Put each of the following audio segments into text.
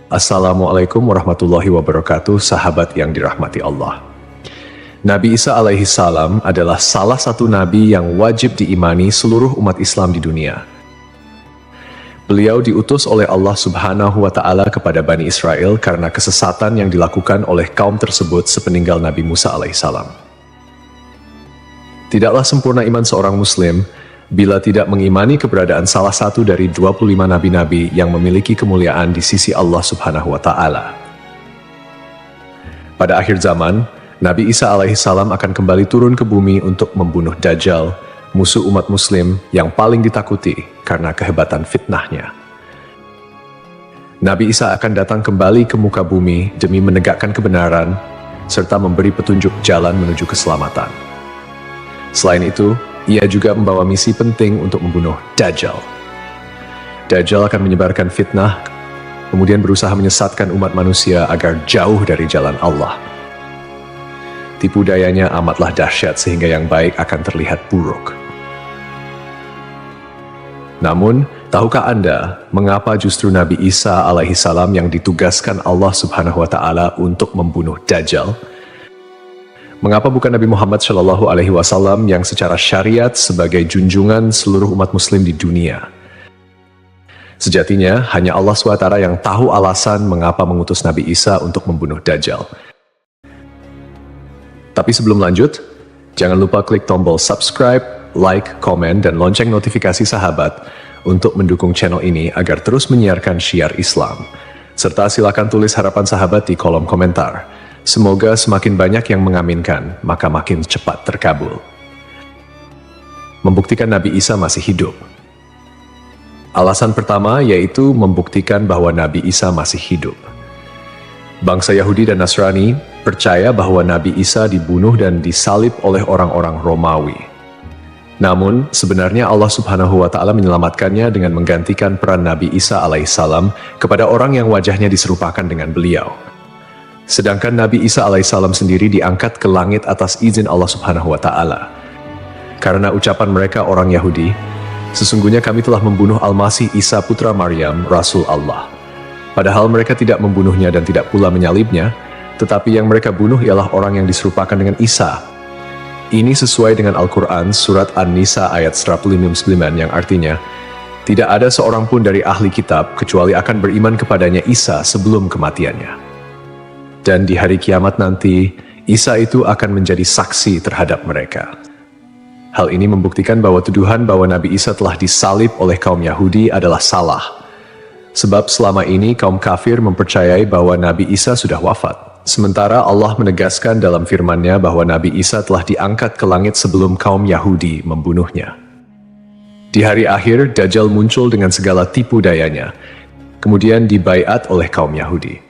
Assalamualaikum warahmatullahi wabarakatuh, sahabat yang dirahmati Allah. Nabi Isa alaihi salam adalah salah satu nabi yang wajib diimani seluruh umat Islam di dunia. Beliau diutus oleh Allah Subhanahu wa Ta'ala kepada Bani Israel karena kesesatan yang dilakukan oleh kaum tersebut sepeninggal Nabi Musa alaihi salam. Tidaklah sempurna iman seorang Muslim bila tidak mengimani keberadaan salah satu dari 25 nabi-nabi yang memiliki kemuliaan di sisi Allah Subhanahu wa Ta'ala. Pada akhir zaman, Nabi Isa alaihi salam akan kembali turun ke bumi untuk membunuh Dajjal, musuh umat Muslim yang paling ditakuti karena kehebatan fitnahnya. Nabi Isa akan datang kembali ke muka bumi demi menegakkan kebenaran serta memberi petunjuk jalan menuju keselamatan. Selain itu, ia juga membawa misi penting untuk membunuh Dajjal. Dajjal akan menyebarkan fitnah, kemudian berusaha menyesatkan umat manusia agar jauh dari jalan Allah. Tipu dayanya amatlah dahsyat sehingga yang baik akan terlihat buruk. Namun, tahukah Anda mengapa justru Nabi Isa alaihi salam yang ditugaskan Allah Subhanahu wa Ta'ala untuk membunuh Dajjal? Mengapa bukan Nabi Muhammad Shallallahu Alaihi Wasallam yang secara syariat sebagai junjungan seluruh umat Muslim di dunia? Sejatinya, hanya Allah SWT yang tahu alasan mengapa mengutus Nabi Isa untuk membunuh Dajjal. Tapi sebelum lanjut, jangan lupa klik tombol subscribe, like, komen, dan lonceng notifikasi sahabat untuk mendukung channel ini agar terus menyiarkan syiar Islam. Serta silakan tulis harapan sahabat di kolom komentar. Semoga semakin banyak yang mengaminkan, maka makin cepat terkabul. Membuktikan Nabi Isa masih hidup. Alasan pertama yaitu membuktikan bahwa Nabi Isa masih hidup. Bangsa Yahudi dan Nasrani percaya bahwa Nabi Isa dibunuh dan disalib oleh orang-orang Romawi. Namun, sebenarnya Allah Subhanahu wa Ta'ala menyelamatkannya dengan menggantikan peran Nabi Isa alaihissalam kepada orang yang wajahnya diserupakan dengan beliau. Sedangkan Nabi Isa alaihissalam sendiri diangkat ke langit atas izin Allah Subhanahu wa Ta'ala. Karena ucapan mereka orang Yahudi, sesungguhnya kami telah membunuh Al-Masih Isa putra Maryam, Rasul Allah. Padahal mereka tidak membunuhnya dan tidak pula menyalibnya, tetapi yang mereka bunuh ialah orang yang diserupakan dengan Isa. Ini sesuai dengan Al-Quran surat An-Nisa ayat 159 yang artinya, tidak ada seorang pun dari ahli kitab kecuali akan beriman kepadanya Isa sebelum kematiannya. Dan di hari kiamat nanti, Isa itu akan menjadi saksi terhadap mereka. Hal ini membuktikan bahwa tuduhan bahwa Nabi Isa telah disalib oleh kaum Yahudi adalah salah. Sebab selama ini kaum kafir mempercayai bahwa Nabi Isa sudah wafat. Sementara Allah menegaskan dalam firman-Nya bahwa Nabi Isa telah diangkat ke langit sebelum kaum Yahudi membunuhnya. Di hari akhir, Dajjal muncul dengan segala tipu dayanya, kemudian dibaiat oleh kaum Yahudi.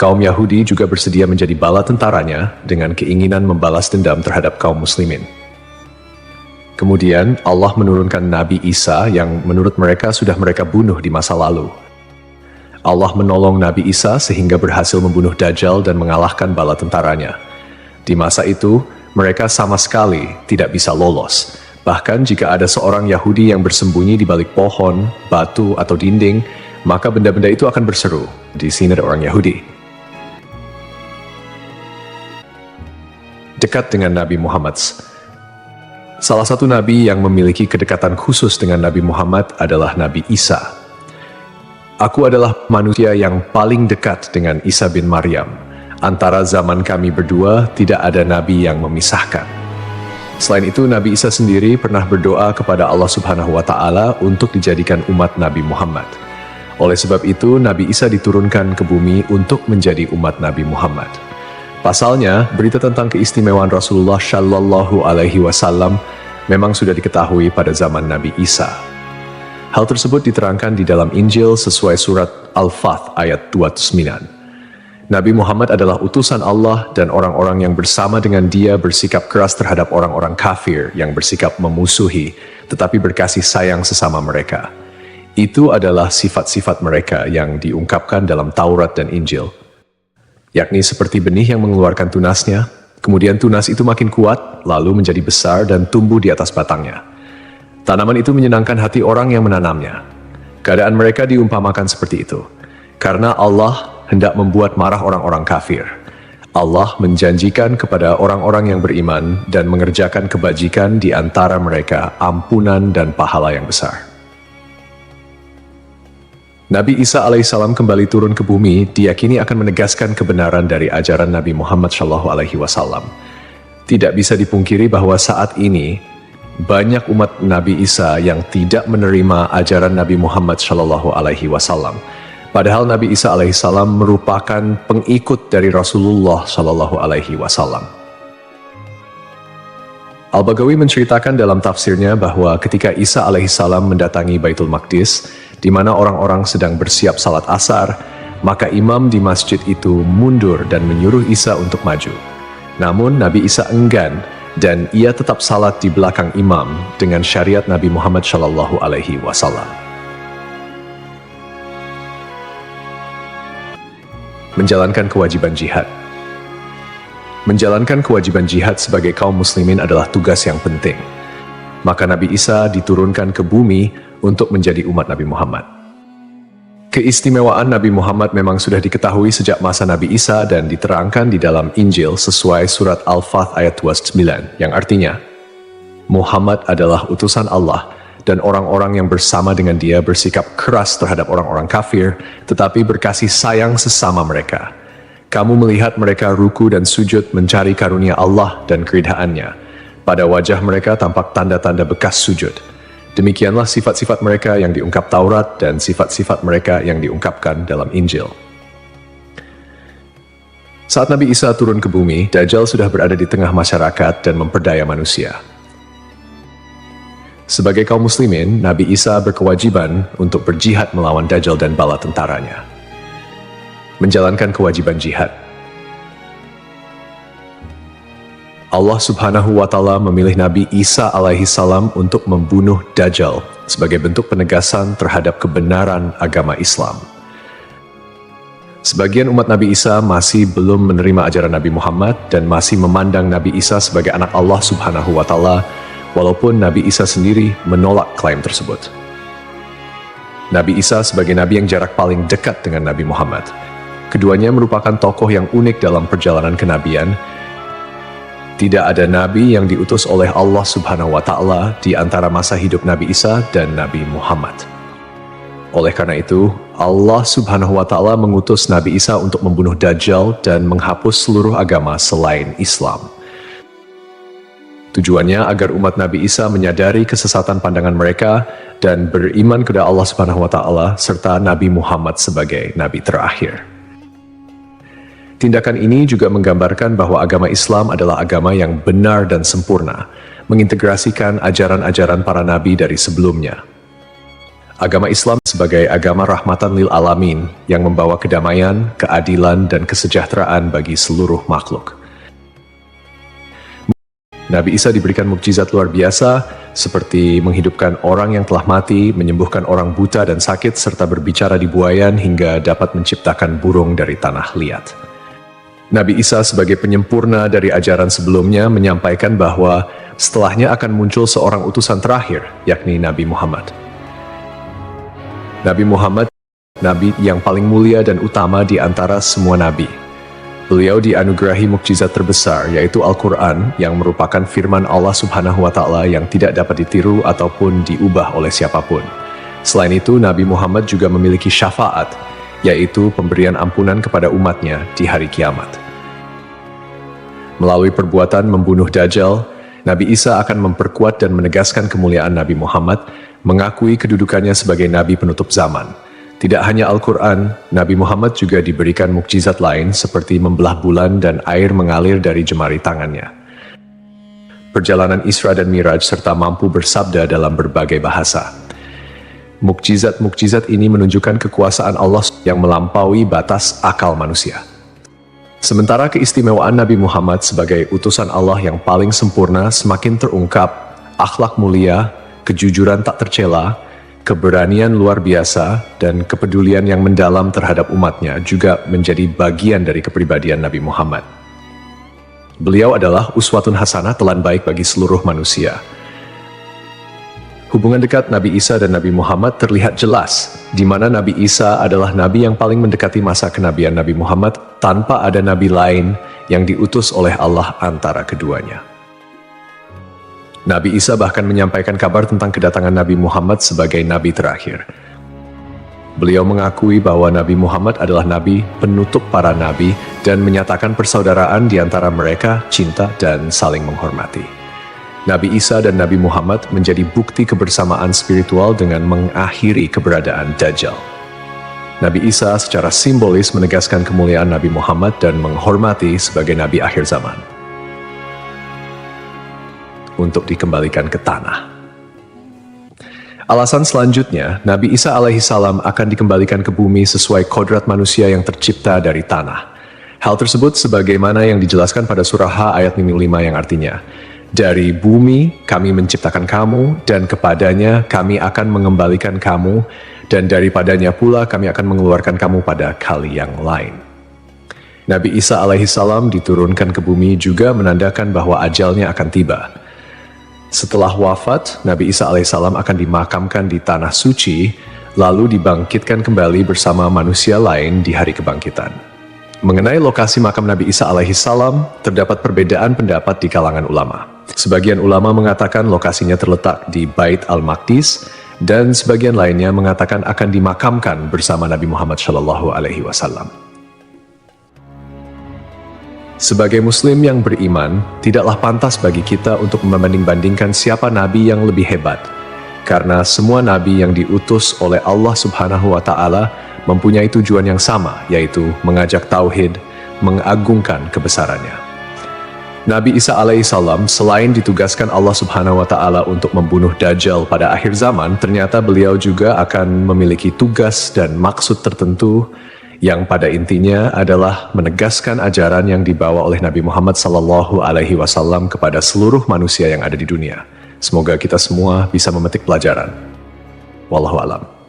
Kaum Yahudi juga bersedia menjadi bala tentaranya dengan keinginan membalas dendam terhadap kaum muslimin. Kemudian Allah menurunkan Nabi Isa yang menurut mereka sudah mereka bunuh di masa lalu. Allah menolong Nabi Isa sehingga berhasil membunuh Dajjal dan mengalahkan bala tentaranya. Di masa itu, mereka sama sekali tidak bisa lolos. Bahkan jika ada seorang Yahudi yang bersembunyi di balik pohon, batu, atau dinding, maka benda-benda itu akan berseru, "Di sini ada orang Yahudi." Dekat dengan Nabi Muhammad. Salah satu nabi yang memiliki kedekatan khusus dengan Nabi Muhammad adalah Nabi Isa. Aku adalah manusia yang paling dekat dengan Isa bin Maryam. Antara zaman kami berdua tidak ada nabi yang memisahkan. Selain itu, Nabi Isa sendiri pernah berdoa kepada Allah Subhanahu wa Ta'ala untuk dijadikan umat Nabi Muhammad. Oleh sebab itu, Nabi Isa diturunkan ke bumi untuk menjadi umat Nabi Muhammad. Pasalnya, berita tentang keistimewaan Rasulullah Shallallahu Alaihi Wasallam memang sudah diketahui pada zaman Nabi Isa. Hal tersebut diterangkan di dalam Injil sesuai surat Al-Fath ayat 29. Nabi Muhammad adalah utusan Allah dan orang-orang yang bersama dengan dia bersikap keras terhadap orang-orang kafir yang bersikap memusuhi, tetapi berkasih sayang sesama mereka. Itu adalah sifat-sifat mereka yang diungkapkan dalam Taurat dan Injil. Yakni seperti benih yang mengeluarkan tunasnya, kemudian tunas itu makin kuat, lalu menjadi besar dan tumbuh di atas batangnya. Tanaman itu menyenangkan hati orang yang menanamnya. Keadaan mereka diumpamakan seperti itu. Karena Allah hendak membuat marah orang-orang kafir. Allah menjanjikan kepada orang-orang yang beriman dan mengerjakan kebajikan di antara mereka ampunan dan pahala yang besar. Nabi Isa alaihissalam kembali turun ke bumi diyakini akan menegaskan kebenaran dari ajaran Nabi Muhammad SAW. Tidak bisa dipungkiri bahwa saat ini banyak umat Nabi Isa yang tidak menerima ajaran Nabi Muhammad SAW. Padahal Nabi Isa alaihissalam merupakan pengikut dari Rasulullah SAW. Al-Baghawi menceritakan dalam tafsirnya bahwa ketika Isa alaihissalam mendatangi Baitul Maqdis, di mana orang-orang sedang bersiap salat asar, maka imam di masjid itu mundur dan menyuruh Isa untuk maju. Namun Nabi Isa enggan dan ia tetap salat di belakang imam dengan syariat Nabi Muhammad SAW. Menjalankan kewajiban jihad. Menjalankan kewajiban jihad sebagai kaum muslimin adalah tugas yang penting. Maka Nabi Isa diturunkan ke bumi untuk menjadi umat Nabi Muhammad. Keistimewaan Nabi Muhammad memang sudah diketahui sejak masa Nabi Isa dan diterangkan di dalam Injil sesuai surat Al-Fath ayat 29, yang artinya, Muhammad adalah utusan Allah dan orang-orang yang bersama dengan dia bersikap keras terhadap orang-orang kafir, tetapi berkasih sayang sesama mereka. Kamu melihat mereka ruku dan sujud mencari karunia Allah dan keridhaannya. Pada wajah mereka tampak tanda-tanda bekas sujud. Demikianlah sifat-sifat mereka yang diungkap Taurat dan sifat-sifat mereka yang diungkapkan dalam Injil. Saat Nabi Isa turun ke bumi, Dajjal sudah berada di tengah masyarakat dan memperdaya manusia. Sebagai kaum muslimin, Nabi Isa berkewajiban untuk berjihad melawan Dajjal dan bala tentaranya. Menjalankan kewajiban jihad. Allah Subhanahu wa Ta'ala memilih Nabi Isa alaihissalam untuk membunuh Dajjal sebagai bentuk penegasan terhadap kebenaran agama Islam. Sebagian umat Nabi Isa masih belum menerima ajaran Nabi Muhammad dan masih memandang Nabi Isa sebagai anak Allah Subhanahu wa Ta'ala, walaupun Nabi Isa sendiri menolak klaim tersebut. Nabi Isa sebagai nabi yang jarak paling dekat dengan Nabi Muhammad. Keduanya merupakan tokoh yang unik dalam perjalanan kenabian. Tidak ada nabi yang diutus oleh Allah Subhanahu wa Ta'ala di antara masa hidup Nabi Isa dan Nabi Muhammad. Oleh karena itu, Allah Subhanahu wa Ta'ala mengutus Nabi Isa untuk membunuh Dajjal dan menghapus seluruh agama selain Islam. Tujuannya agar umat Nabi Isa menyadari kesesatan pandangan mereka dan beriman kepada Allah Subhanahu wa Ta'ala serta Nabi Muhammad sebagai nabi terakhir. Tindakan ini juga menggambarkan bahwa agama Islam adalah agama yang benar dan sempurna, mengintegrasikan ajaran-ajaran para nabi dari sebelumnya. Agama Islam sebagai agama rahmatan lil alamin yang membawa kedamaian, keadilan, dan kesejahteraan bagi seluruh makhluk. Nabi Isa diberikan mukjizat luar biasa seperti menghidupkan orang yang telah mati, menyembuhkan orang buta dan sakit, serta berbicara di buayan hingga dapat menciptakan burung dari tanah liat. Nabi Isa sebagai penyempurna dari ajaran sebelumnya menyampaikan bahwa setelahnya akan muncul seorang utusan terakhir, yakni Nabi Muhammad. Nabi Muhammad, nabi yang paling mulia dan utama di antara semua nabi. Beliau dianugerahi mukjizat terbesar, yaitu Al-Quran, yang merupakan firman Allah Subhanahu wa Ta'ala yang tidak dapat ditiru ataupun diubah oleh siapapun. Selain itu, Nabi Muhammad juga memiliki syafaat, yaitu pemberian ampunan kepada umatnya di hari kiamat. Melalui perbuatan membunuh Dajjal, Nabi Isa akan memperkuat dan menegaskan kemuliaan Nabi Muhammad, mengakui kedudukannya sebagai nabi penutup zaman. Tidak hanya Al-Quran, Nabi Muhammad juga diberikan mukjizat lain seperti membelah bulan dan air mengalir dari jemari tangannya. Perjalanan Isra dan Miraj serta mampu bersabda dalam berbagai bahasa. Mukjizat-mukjizat ini menunjukkan kekuasaan Allah yang melampaui batas akal manusia. Sementara keistimewaan Nabi Muhammad sebagai utusan Allah yang paling sempurna semakin terungkap, akhlak mulia, kejujuran tak tercela, keberanian luar biasa, dan kepedulian yang mendalam terhadap umatnya juga menjadi bagian dari kepribadian Nabi Muhammad. Beliau adalah uswatun hasanah, telan baik bagi seluruh manusia. Hubungan dekat Nabi Isa dan Nabi Muhammad terlihat jelas, di mana Nabi Isa adalah nabi yang paling mendekati masa kenabian Nabi Muhammad tanpa ada nabi lain yang diutus oleh Allah antara keduanya. Nabi Isa bahkan menyampaikan kabar tentang kedatangan Nabi Muhammad sebagai nabi terakhir. Beliau mengakui bahwa Nabi Muhammad adalah nabi penutup para nabi dan menyatakan persaudaraan di antara mereka, cinta dan saling menghormati. Nabi Isa dan Nabi Muhammad menjadi bukti kebersamaan spiritual dengan mengakhiri keberadaan Dajjal. Nabi Isa secara simbolis menegaskan kemuliaan Nabi Muhammad dan menghormati sebagai nabi akhir zaman. Untuk dikembalikan ke tanah. Alasan selanjutnya, Nabi Isa alaihissalam akan dikembalikan ke bumi sesuai kodrat manusia yang tercipta dari tanah. Hal tersebut sebagaimana yang dijelaskan pada surah H ayat 5 yang artinya, dari bumi kami menciptakan kamu, dan kepadanya kami akan mengembalikan kamu, dan daripadanya pula kami akan mengeluarkan kamu pada kali yang lain. Nabi Isa alaihissalam diturunkan ke bumi juga menandakan bahwa ajalnya akan tiba. Setelah wafat, Nabi Isa alaihissalam akan dimakamkan di tanah suci, lalu dibangkitkan kembali bersama manusia lain di hari kebangkitan. Mengenai lokasi makam Nabi Isa alaihissalam, terdapat perbedaan pendapat di kalangan ulama. Sebagian ulama mengatakan lokasinya terletak di Bait al-Maqdis, dan sebagian lainnya mengatakan akan dimakamkan bersama Nabi Muhammad SAW. Sebagai Muslim yang beriman, tidaklah pantas bagi kita untuk membanding-bandingkan siapa nabi yang lebih hebat, karena semua nabi yang diutus oleh Allah Subhanahu wa Ta'ala mempunyai tujuan yang sama, yaitu mengajak tauhid, mengagungkan kebesarannya. Nabi Isa alaihissalam selain ditugaskan Allah Subhanahu wa Ta'ala untuk membunuh Dajjal pada akhir zaman, ternyata beliau juga akan memiliki tugas dan maksud tertentu yang pada intinya adalah menegaskan ajaran yang dibawa oleh Nabi Muhammad SAW kepada seluruh manusia yang ada di dunia. Semoga kita semua bisa memetik pelajaran. Wallahu a'lam.